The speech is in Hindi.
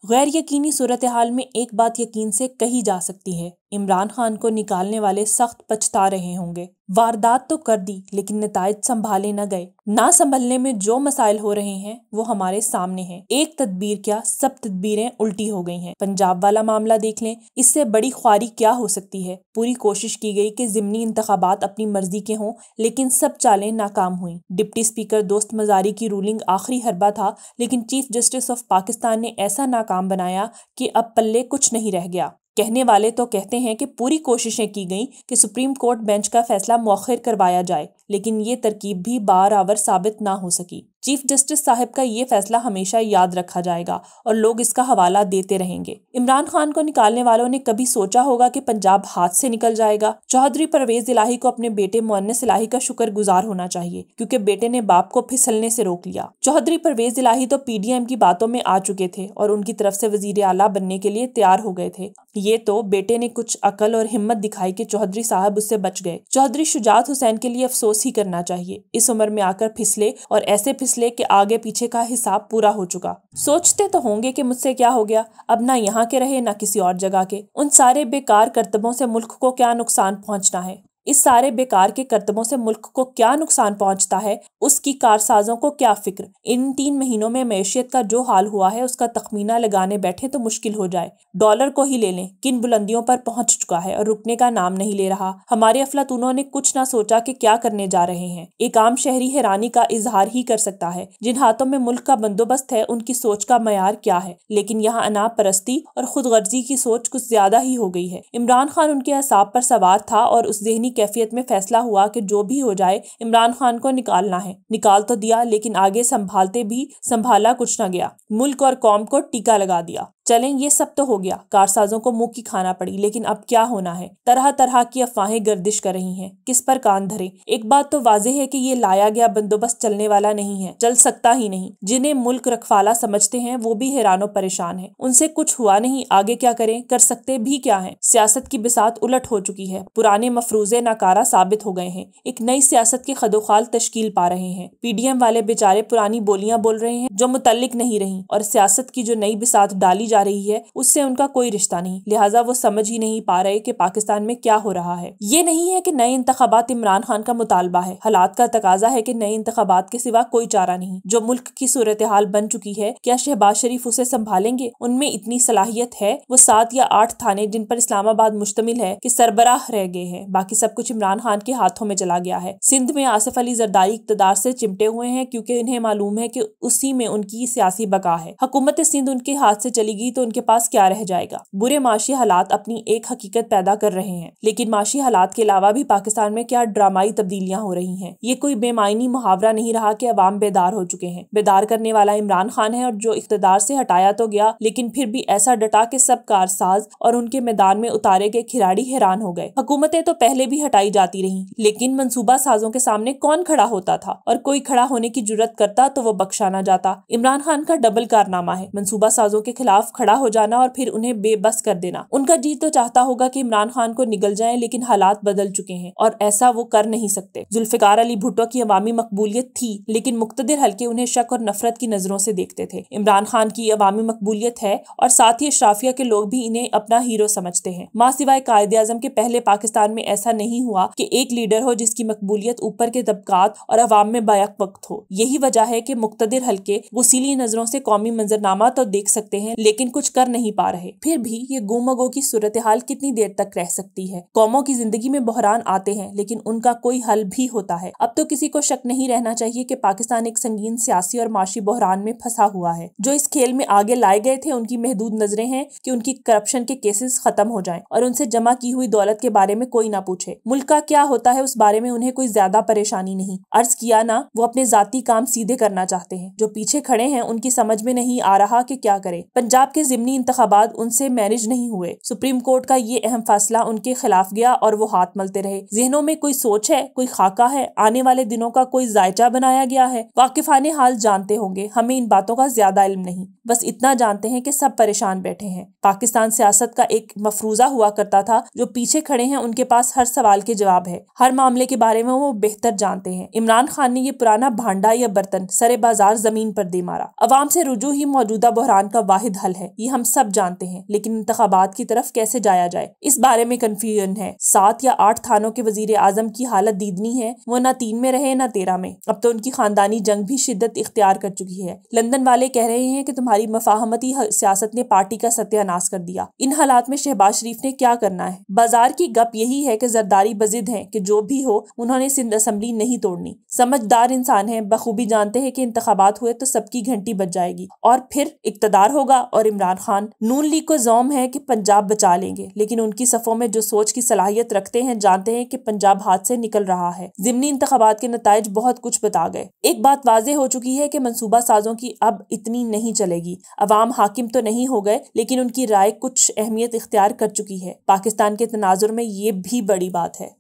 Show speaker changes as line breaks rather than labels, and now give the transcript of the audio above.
गैर यकीनी सूरत हाल में एक बात यकीन से कही जा सकती है, इमरान खान को निकालने वाले सख्त पछता रहे होंगे। वारदात तो कर दी लेकिन नताइज संभाले न गए। ना संभलने में जो मसाइल हो रहे हैं वो हमारे सामने हैं। एक तदबीर क्या सब तदबीरें उल्टी हो गई हैं। पंजाब वाला मामला देख लें, इससे बड़ी ख्वारी क्या हो सकती है। पूरी कोशिश की गई कि ज़िमनी इंतखाबात अपनी मर्जी के हों, लेकिन सब चालें नाकाम हुई। डिप्टी स्पीकर दोस्त मजारी की रूलिंग आखिरी हरबा था, लेकिन चीफ जस्टिस ऑफ पाकिस्तान ने ऐसा नाकाम बनाया कि अब पल्ले कुछ नहीं रह गया। कहने वाले तो कहते हैं कि पूरी कोशिशें की गई कि सुप्रीम कोर्ट बेंच का फैसला मौखिर करवाया जाए, लेकिन ये तरकीब भी बारआवर साबित ना हो सकी। चीफ जस्टिस साहब का ये फैसला हमेशा याद रखा जाएगा और लोग इसका हवाला देते रहेंगे। इमरान खान को निकालने वालों ने कभी सोचा होगा कि पंजाब हाथ से निकल जाएगा? चौधरी परवेज इलाही को अपने बेटे मुअन्निस इलाही का शुक्रगुजार होना चाहिए, क्योंकि बेटे ने बाप को फिसलने से रोक लिया। चौधरी परवेज इलाही तो पीडीएम की बातों में आ चुके थे और उनकी तरफ से वजीर आला बनने के लिए तैयार हो गए थे। ये तो बेटे ने कुछ अकल और हिम्मत दिखाई कि चौधरी साहब उससे बच गए। चौधरी शुजात हुसैन के लिए अफसोस ही करना चाहिए। इस उम्र में आकर फिसले और ऐसे फिसले कि आगे पीछे का हिसाब पूरा हो चुका। सोचते तो होंगे कि मुझसे क्या हो गया, अब ना यहाँ के रहे ना किसी और जगह के। उन सारे बेकार करतबों से मुल्क को क्या नुकसान पहुँचना है? इस सारे बेकार के करतबों से मुल्क को क्या नुकसान पहुंचता है, उसकी कारसाजों को क्या फिक्र। इन 3 महीनों में मैशियत का जो हाल हुआ है उसका तखमीना लगाने बैठे तो मुश्किल हो जाए। डॉलर को ही ले लें, किन बुलंदियों पर पहुंच चुका है और रुकने का नाम नहीं ले रहा। हमारे अफलातूनों ने कुछ ना सोचा कि क्या करने जा रहे हैं। एक आम शहरी हैरानी का इजहार ही कर सकता है। जिन हाथों में मुल्क का बंदोबस्त है उनकी सोच का मयार क्या है, लेकिन यहाँ अनाप परस्ती और खुदगर्जी की सोच कुछ ज्यादा ही हो गई है। इमरान खान उनके असाब पर सवार था और उस ज़हनी कैफियत में फैसला हुआ कि जो भी हो जाए इमरान खान को निकालना है। निकाल तो दिया, लेकिन आगे संभालते भी संभाला कुछ न गया। मुल्क और कौम को टीका लगा दिया। चलें, ये सब तो हो गया, कारसाजों को मुंह की खाना पड़ी, लेकिन अब क्या होना है? तरह तरह की अफवाहें गर्दिश कर रही हैं, किस पर कान धरे? एक बात तो वाज़ेह है कि ये लाया गया बंदोबस्त चलने वाला नहीं है, चल सकता ही नहीं। जिन्हें मुल्क रखवाला समझते हैं वो भी हैरानो परेशान है। उनसे कुछ हुआ नहीं, आगे क्या करें? कर सकते भी क्या है? सियासत की बिसात उलट हो चुकी है। पुराने मफरूजे नाकारा साबित हो गए हैं। एक नई सियासत के खदोखाल तश्कील पा रहे हैं। पीडीएम वाले बेचारे पुरानी बोलियां बोल रहे हैं जो मुतल्लिक नहीं रही, और सियासत की जो नई बिसात डाली जा रही है उससे उनका कोई रिश्ता नहीं। लिहाजा वो समझ ही नहीं पा रहे कि पाकिस्तान में क्या हो रहा है। ये नहीं है कि नए इंतखाबात इमरान खान का मुतालबा है, हालात का तकाजा है कि नए इंतखाबात के सिवा कोई चारा नहीं। जो मुल्क की सूरत हाल बन चुकी है, क्या शहबाज शरीफ उसे संभालेंगे? उनमें इतनी सलाहियत है? वो 7 या 8 थाने जिन पर इस्लामाबाद मुश्तमिल है कि सरबराह रह गए हैं, बाकी सब कुछ इमरान खान के हाथों में चला गया है। सिंध में आसिफ अली जरदारी इक़्तिदार से चिमटे हुए हैं, क्योंकि इन्हें मालूम है कि उसी में उनकी सियासी बका है। हुकूमत सिंध उनके हाथ से चली गई तो उनके पास क्या रह जाएगा? बुरे माशी हालात अपनी एक हकीकत पैदा कर रहे हैं, लेकिन माशी हालात के अलावा भी पाकिस्तान में क्या ड्रामाई तब्दीलियां हो रही हैं। ये कोई बेमायनी मुहावरा नहीं रहा कि अवाम बेदार हो चुके हैं। बेदार करने वाला इमरान खान है, और जो इक़्तिदार से हटाया तो गया, लेकिन फिर भी ऐसा डटा के सब कारसाज और उनके मैदान में उतारे गए खिलाड़ी हैरान हो गए। हुकूमतें तो पहले भी हटाई जाती रहीं, लेकिन मंसूबा साजों के सामने कौन खड़ा होता था? और कोई खड़ा होने की जुर्रत करता तो वो बख्शा न जाता। इमरान खान का डबल कारनामा है, मंसूबा साजों के खिलाफ खड़ा हो जाना और फिर उन्हें बेबस कर देना। उनका जी तो चाहता होगा कि इमरान खान को निगल जाए, लेकिन हालात बदल चुके हैं और ऐसा वो कर नहीं सकते। जुल्फिकार अली भुट्टो की अवामी मकबूलियत थी, लेकिन मुक्तदिर हल्के उन्हें शक और नफरत की नजरों से देखते थे। इमरान खान की अवामी मकबूलियत है और साथ ही अशराफिया के लोग भी इन्हें अपना हीरो समझते हैं। मां सिवाय कायदे आजम के पहले पाकिस्तान में ऐसा नहीं हुआ कि एक लीडर हो जिसकी मकबूलियत ऊपर के तबकात और अवाम में बायक वक्त हो। यही वजह है कि मुक्तदिर हल्के गुसीली नजरों से कौमी मंजरनामा तो देख सकते हैं, लेकिन कुछ कर नहीं पा रहे। फिर भी ये गुमगो की सूरत हाल कितनी देर तक रह सकती है? कौमों की जिंदगी में बहरान आते हैं, लेकिन उनका कोई हल भी होता है। अब तो किसी को शक नहीं रहना चाहिए कि पाकिस्तान एक संगीन सियासी और माशी बहरान में फंसा हुआ है। जो इस खेल में आगे लाए गए थे उनकी महदूद नजरें हैं कि उनकी करप्शन के केसेस खत्म हो जाएं और उनसे जमा की हुई दौलत के बारे में कोई ना पूछे। मुल्क का क्या होता है उस बारे में उन्हें कोई ज्यादा परेशानी नहीं। अर्ज किया ना, वो अपने जाती काम सीधे करना चाहते हैं। जो पीछे खड़े हैं उनकी समझ में नहीं आ रहा कि क्या करें। पंजाब के ज़िमनी इंतखाबात उनसे मैनेज नहीं हुए। सुप्रीम कोर्ट का ये अहम फैसला उनके खिलाफ गया और वो हाथ मलते रहे। जहनों में कोई सोच है, कोई खाका है, आने वाले दिनों का कोई जायचा बनाया गया है। वाकिफाने हाल जानते होंगे, हमें इन बातों का ज्यादा इल्म नहीं। बस इतना जानते हैं कि सब परेशान बैठे हैं। पाकिस्तान सियासत का एक मफरूजा हुआ करता था, जो पीछे खड़े हैं उनके पास हर सवाल के जवाब है। हर मामले के बारे में वो बेहतर जानते हैं। इमरान खान ने ये पुराना भांडा या बर्तन सरे बाजार जमीन पर दे मारा। अवाम से रुजू ही मौजूदा बहरान का वाहिद हल है, ये हम सब जानते हैं, लेकिन इंतखाबात की तरफ कैसे जाया जाए इस बारे में कंफ्यूजन है। 7 या 8 थानों के वजीर आजम की हालत दीदनी है, वो ना 3 में रहे ना 13 में। अब तो उनकी खानदानी जंग भी शिद्दत इख्तियार कर चुकी है। लंदन वाले कह रहे हैं कि तुम्हारी मफाहमती सियासत ने पार्टी का सत्यानाश कर दिया। इन हालात में शहबाज शरीफ ने क्या करना है? बाजार की गप यही है कि जरदारी बजिद है कि जो भी हो उन्होंने सिंध असेंबली नहीं तोड़नी। समझदार इंसान है, बखूबी जानते हैं कि इंतखाबात हुए तो सबकी घंटी बज जाएगी और फिर इक्तदार होगा। और इमरान खान नून लीग को ज़ौम है कि पंजाब बचा लेंगे, लेकिन उनकी सफ़ों में जो सोच की सलाहियत रखते हैं जानते हैं कि पंजाब हाथ से निकल रहा है। ज़िमनी इंतखाबात के नताइज बहुत कुछ बता गए। एक बात वाज़ेह हो चुकी है कि मंसूबा साजों की अब इतनी नहीं चलेगी। अवाम हाकिम तो नहीं हो गए, लेकिन उनकी राय कुछ अहमियत इख्तियार कर चुकी है। पाकिस्तान के तनाजुर में ये भी बड़ी बात है।